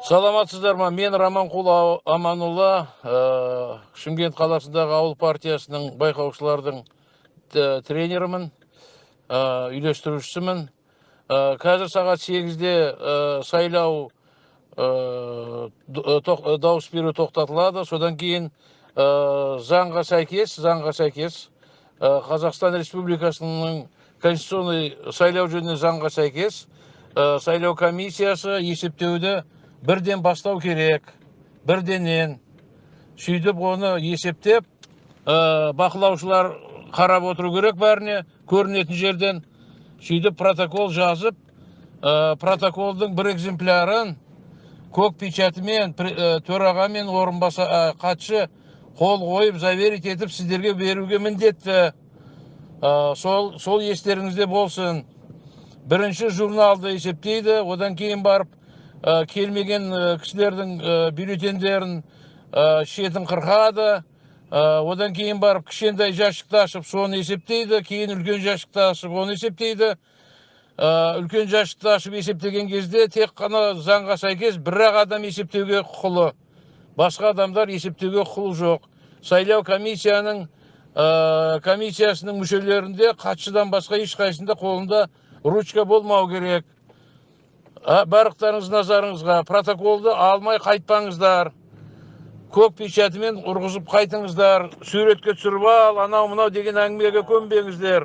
Саламатсыздар ма? Мен Раманқұл Аманұлы, Шымкент қаласындағы ауыл партиясының байқаушылардың тренерімін, үйлестірушісімін. Қазір сағат 8-де сайлау дауыс беру тоқтатылады. Содан кейін заңға сәйкес Қазақстан Республикасының конституционный сайлау жөнінде заңға сәйкес сайлау комиссиясы есептеуді бірден бастау керек, бірденен. Сөйтіп оны есептеп, бақылаушылар қарап отыру керек бәріне, көрінетін жерден. Сөйтіп протокол жазып, протоколдың бір экземплярын көк печатымен төраға мен хатшы қол қойып, заверить етіп сіздерге беруге міндетті. Сол естеріңізде болсын. Бірінші журналды есептейді, одан кейін барып келмеген кісілердің бюллетендерін шетін қырқады, одан кейін барып кішкентай жәшікті ашып соны есептейді, кейін үлкен жәшікті ашып оны есептейді. Үлкен жәшікті ашып есептеген кезде тек қана заңға сәйкес бір-ақ адам есептеуге құқылы, басқа адамдар есептеуге құқылы жоқ. Сайлау комиссиясының мүшелерінде хатшыдан басқа ешқайсында қолында ручка болмау керек. Барлықтарыңыз назарыңызға, протоколды алмай қайтпаңыздар. Көк печатымен ұрғызып қайтыңыздар. Суретке түсіріп ал, анау-мынау деген әңгімеге көнбеңіздер.